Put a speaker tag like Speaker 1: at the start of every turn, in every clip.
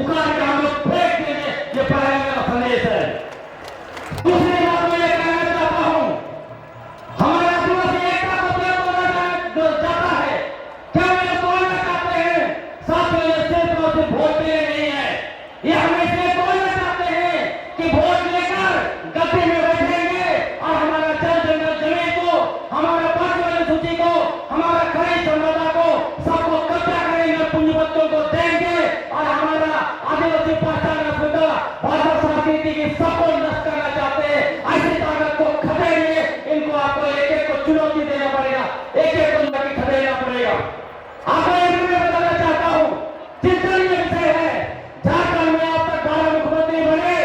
Speaker 1: उखाड़ के हम लोग फेंक देंगे, ये पहला मेरा संदेश है। दूसरी बात मैं ये कहना चाहता हूं, हमारे आदिवासी एकता को तोड़ा जाता है। क्या वे तोड़ना चाहते हैं? साथियों, ये सिर्फ और सिर्फ वोट के लिए नहीं है, ये हम इसलिए तोड़ना चाहते हैं कि वोट लेकर गद्दी में बैठेंगे और हमारा जल जंगल जमीन को, हमारा पांच वाली सूची को, हमारा खनिज संपदा को सबको कब्जा करेंगे, पूंजीपतियों को देंगे और हमारा आदिवासी पहचान अस्मिता, भाषा, संस्कृति की सबको नष्ट करना चाहते हैं। ऐसी ताकत को खदेड़िए, इनको आपको एक एक को चुनौती देना पड़ेगा, एक एक को खदेड़ना पड़ेगा। आपको एक मैं बताना चाहता हूं, चिंतनीय विषय है, झारखंड में अब तक 12 मुख्यमंत्री बने,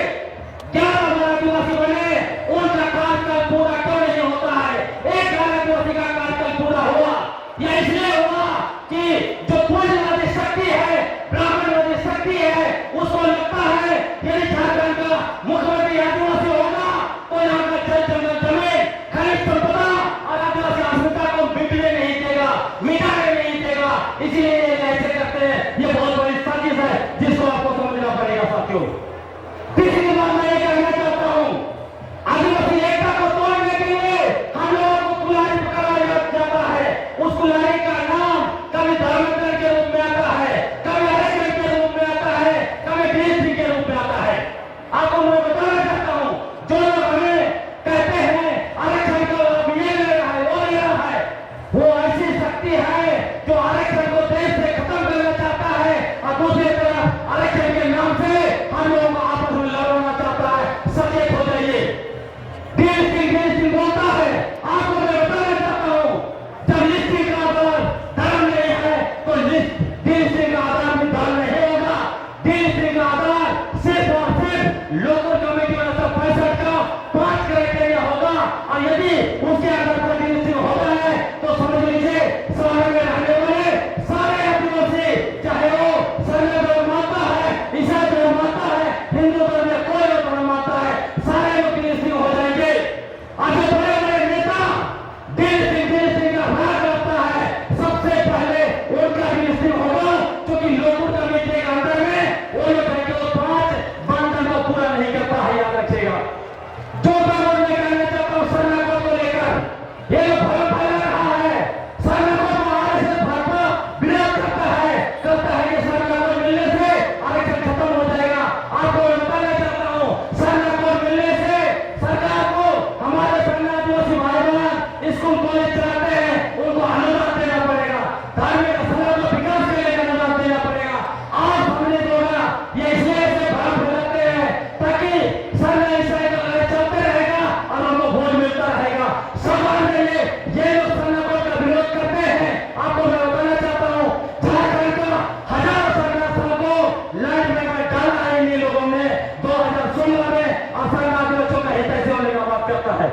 Speaker 1: 11 आदिवासी बने, उनका कार्यकाल पूरा क्यों नहीं होता है? एक आदिवासी का कार्यकाल पूरा हुआ, यह इसलिए हुआ कि जो पूंजीवादी शक्ति है, ब्राह्मणवादी शक्ति है, उसको लगता है यदि झारखंड का मुख्यमंत्री आदिवासी होगा तो यहाँ का जल जंगल जमीन, खनिज संपदा और आदिवासी अस्मिता को मिटने नहीं देगा, मिटाने नहीं देगा। इसलिए ये ऐसे करते हैं, ये बहुत बड़ी साजिश है जिसको आपको समझना पड़ेगा साथियों। तीसरी बात मैं ये कहना चाहता हूं, आदिवासी एकता को तोड़ने के लिए हम लोगों को कुल्हाड़ी पकड़ाया जाता है। उस कुल्हाड़ी का नाम कभी धर्मांतरण के रूप में आता है, कभी आरक्षण के रूप में आता है, कभी डीएसपी के रूप में आता है। आपको मैं बताना चाहता हूं, जो लोग हमें कहते हैं आरक्षण का लाभ ये ले रहा है, वो ले रहा है, वो ऐसी शक्ति है जो आरक्षण को देश से खत्म करना चाहता है और दूसरी तरफ आरक्षण के नाम से हम लोगों को आपस में लड़वाना चाहता है। सचेत हो जाइए। डीएसपी बोलता है, आपको मैं बताना चाहता हूं, जब लिस्टिंग का आधार धर्म नहीं है तो डीएसपी का आधार भी धर्म नहीं होगा। डीएसपी का आधार सिर्फ और सिर्फ लोकल कमेटी वाला सब 65 का 5 क्राइटेरिया होगा और यदि उसके आधार पर डीएसपी होता है तो समझ लीजिए शहर में रहने वाले सारे आदिवासी, चाहे वो सर्वे धर्म मानता है, ईसाई धर्म मानता है, हिंदू धर्म या कोई और धर्म मानता है, सारे लोग डीएसपी हो जाएंगे। आज बड़े बड़े नेता डीएसपी का भला करता है, सबसे पहले उनका डीएसपी होगा, क्योंकि लोगों का मीटिंग के अंदर में वो लोग कहेंगे वो 5 मानदंड को पूरा नहीं करता है, याद रखिएगा। जो मैं कहना चाहता हूं सरना को लेकर, ये लोग भ्रम फैला रहा है, सरना को आरएसएस भाजपा विरोध करता है कि सरना को मिलने से आरक्षण खत्म हो जाएगा। आपको मैं बताना चाहता हूं, सरना को मिलने से सरकार को हमारे सरना आदिवासी भाई बहन स्कूल कॉलेज चलाते हैं, उनको अनुदान देना पड़ेगा, धार्मिक स्थलों को विकास के लिए अनुदान देना पड़ेगा। आज हमने जोड़ा ये इसलिए से भ्रम फैलाते हैं ताकि सरना ईसाई का लड़ाई चलते रहेगा और हमको भोज मिलता रहेगा। सवाल में ये लोग सरना का विरोध करते हैं। आपको मैं बताना चाहता हूँ, झारखंड का हजारों सरना स्थलों को लाइन में डाला है इन लोगों ने 2016 में, और सरना आदिवासियों का हित ऐसे होने का बात करता है।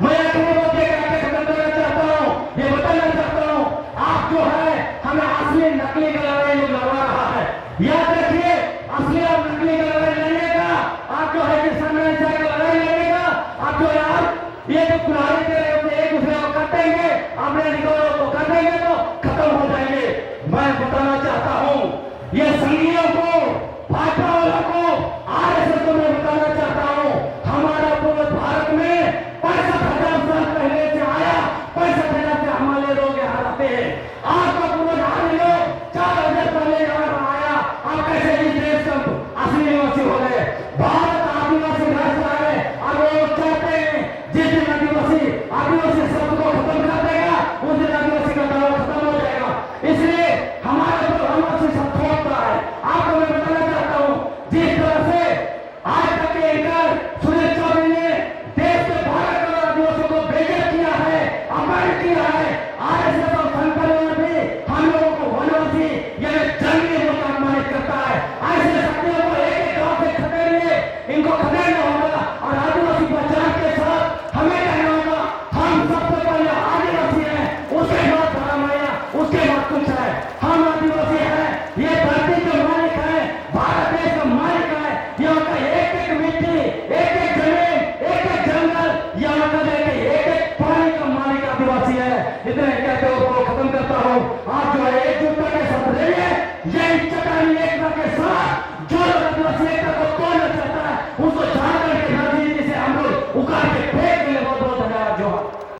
Speaker 1: मैं अपनी बात ये कहकर खत्म करना चाहता हूँ, ये बताना चाहता हूँ, आप जो है हमें असली नकली का लड़ाई लड़वा रहा है। याद रखिए, असली और नकली का लड़ाई लड़ने का आप जो है कि सरना ईसाई का लड़ाई लड़ने का आप जो यार ये जो कुल्हाड़ी दे रहे होते एक दूसरे को काटेंगे, अपने अधिकारों को काटेंगे तो खत्म हो जाएंगे। मैं बताना चाहता हूँ ये संघियों को, भाजपा वालों को, आरएसएस को मैं बताना चाहता हूँ, हमारा पूरे भारत में 65,000 साल पहले से आया, 65,000 से हमारे लोग यहाँ रहते हैं। आपका पूरे भारत लोग 4,000 पहले यहाँ आया, आप कैसे इस देश का असली निवासी हो गए? भारत आदिवासी राष्ट्र है और वो चाहते हैं जिस दिन आदिवासी शब्द को खत्म कर देगा उस दिन आदिवासी का दावा खत्म हो जाएगा। इसलिए हमारा प्रधानमंत्री सब छोड़ता है। आपको मैं बताना चाहता हूँ, जिस तरह से आज तक के एंकर सुनील चौधरी ने देश के 12 करोड़ आदिवासियों को बेइज्जत किया है, अपमानित किया है, आरएसएस और संघ परिवार भी हम लोगों को वनवासी यानी जंगली लोग का अपमानित करता है। ऐसे शक्तियों को एक एक गांव से खदेड़िए, इनको खदेड़ना होगा और आदिवासी पहचान के साथ हमें कहना होगा हम सबसे पहले आदिवासी हैं, उसके बाद धर्म है, उसके बाद कुछ है। हम आदिवासी